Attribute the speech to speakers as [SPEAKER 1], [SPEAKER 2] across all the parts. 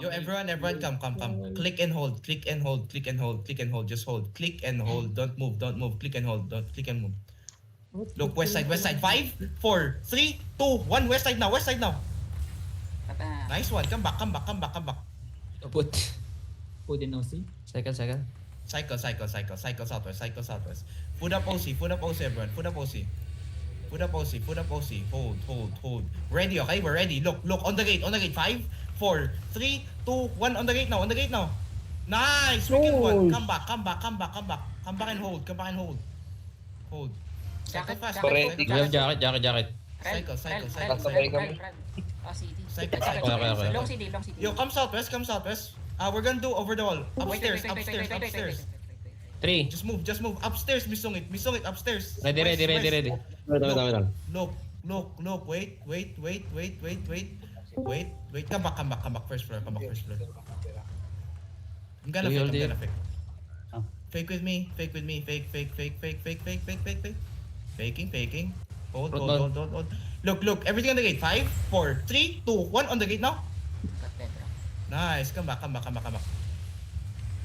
[SPEAKER 1] Yo, everyone, come. Click and hold. Just hold. Click and hold. Don't move. Click and hold. Don't click and move. Look, west side. 5, 4, 3, 2, 1. West side now. Nice one. Come back.
[SPEAKER 2] Put in OC.
[SPEAKER 3] Cycle.
[SPEAKER 1] Cycle southwest. Foot up OC, everyone. Foot up OC. Hold. Ready, okay? We're ready. Look, on the gate. 5, 4, 3, 2, 1. On the gate now. Nice. We killed one. Come back and hold. Hold. Cycle fast.
[SPEAKER 4] Correct.
[SPEAKER 3] Jacket.
[SPEAKER 1] Cycle.
[SPEAKER 4] Okay.
[SPEAKER 2] Long CD.
[SPEAKER 1] Yo, come southwest. We're gonna do over the wall. Upstairs.
[SPEAKER 3] 3.
[SPEAKER 1] Just move. Upstairs, misong it upstairs.
[SPEAKER 3] Ready.
[SPEAKER 1] Look. Wait. Come back. First floor. I'm gonna fake. Fake with me. Fake. Faking. Hold. Look. Everything on the gate. 5, 4, 3, 2, 1 on the gate now. Nice. Come back.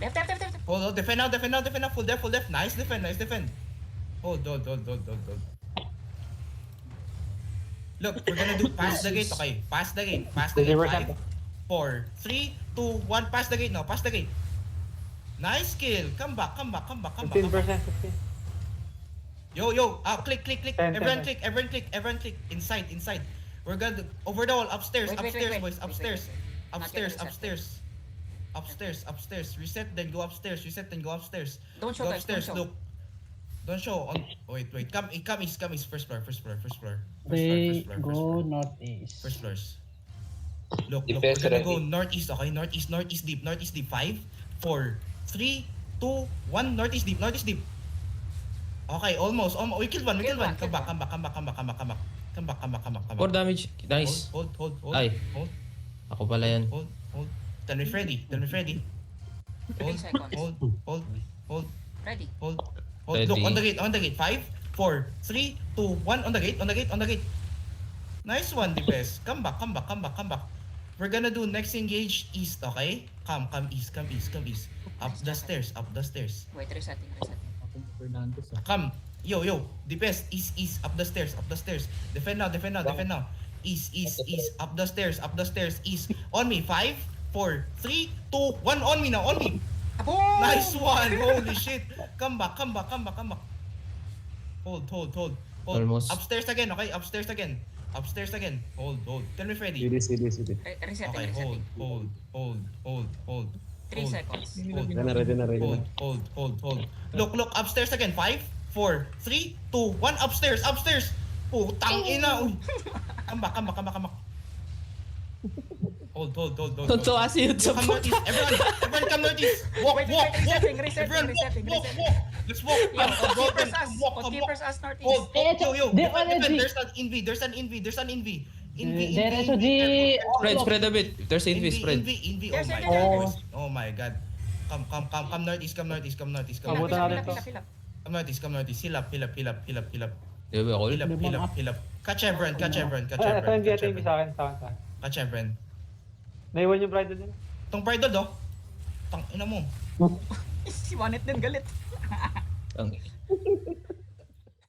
[SPEAKER 2] Left.
[SPEAKER 1] Hold. Defend now. Full def. Nice defend. Hold. Look, we're gonna do pass the gate, okay? Pass the gate. 5, 4, 3, 2, 1. Pass the gate now. Nice kill. Come back.
[SPEAKER 5] 15%.
[SPEAKER 1] Yo. Click. Everyone click. Inside. We're gonna do over the wall. Upstairs,
[SPEAKER 2] Wait.
[SPEAKER 1] boys. Upstairs. Reset, then go upstairs.
[SPEAKER 2] Don't show,
[SPEAKER 1] Go
[SPEAKER 2] guys.
[SPEAKER 1] upstairs.
[SPEAKER 2] Don't show.
[SPEAKER 1] Look. Don't show. Wait. Come east. First floor.
[SPEAKER 6] They go northeast.
[SPEAKER 1] First floors. Look.
[SPEAKER 4] Defense
[SPEAKER 1] We're gonna
[SPEAKER 4] ready.
[SPEAKER 1] go northeast, okay? Northeast deep. 5, 4, 3, 2, 1. Northeast deep. Okay, almost. We killed one. Come back.
[SPEAKER 3] 4 damage. Nice.
[SPEAKER 1] Hold.
[SPEAKER 3] Ay.
[SPEAKER 1] Hold.
[SPEAKER 3] Ako pala yan.
[SPEAKER 1] Hold. Tell me Freddy.
[SPEAKER 2] 3 seconds.
[SPEAKER 1] Hold.
[SPEAKER 2] Ready.
[SPEAKER 1] Look,
[SPEAKER 3] Ready.
[SPEAKER 1] on the gate. 5, 4, 3, 2, 1. On the gate. Nice one, the best. Come back. We're gonna do next engage east, okay? Come east. Up the stairs.
[SPEAKER 2] Wait, resetting.
[SPEAKER 5] Fernandez.
[SPEAKER 1] Come. Yo. The best. East. Up the stairs. Defend now. East. Up the stairs. East. On me. 5, 4, 3, 2, 1. On me now. Nice one. Holy shit. Come back. Hold.
[SPEAKER 3] Almost.
[SPEAKER 1] Upstairs again, okay? Upstairs again. Hold. Tell me Freddy.
[SPEAKER 4] CD.
[SPEAKER 2] Resetting.
[SPEAKER 1] Okay, hold.
[SPEAKER 2] 3 seconds.
[SPEAKER 4] Ready na.
[SPEAKER 1] Hold. Look, upstairs again. 5, 4, 3, 2, 1. Upstairs. Putang ina. Uy. Come back. Hold.
[SPEAKER 3] Tonto kasi yun sa
[SPEAKER 1] Come northeast. Everyone come northeast. Walk.
[SPEAKER 2] Resetting.
[SPEAKER 1] Everyone walk. Let's walk.
[SPEAKER 2] Keepers us northeast.
[SPEAKER 1] Hold. Yo.
[SPEAKER 6] They
[SPEAKER 1] Defend.
[SPEAKER 6] already-
[SPEAKER 1] There's an inv.
[SPEAKER 6] Diretso di...
[SPEAKER 3] Spread a bit. If there's invis, spread.
[SPEAKER 1] Inv.
[SPEAKER 2] Yes,
[SPEAKER 1] Oh my
[SPEAKER 2] yes,
[SPEAKER 1] god.
[SPEAKER 2] yes.
[SPEAKER 1] Oh my god. Come northeast.
[SPEAKER 2] Fill up.
[SPEAKER 1] Come northeast. Heal up.
[SPEAKER 3] Di ba ako?
[SPEAKER 1] Heal up. Catch everyone.
[SPEAKER 5] Ito yung sa akin.
[SPEAKER 1] Catch everyone.
[SPEAKER 5] Naiwan yung bridal nila.
[SPEAKER 1] Tong bridal do. Tang ina mo.
[SPEAKER 2] Si Wanet din galit.
[SPEAKER 3] Ang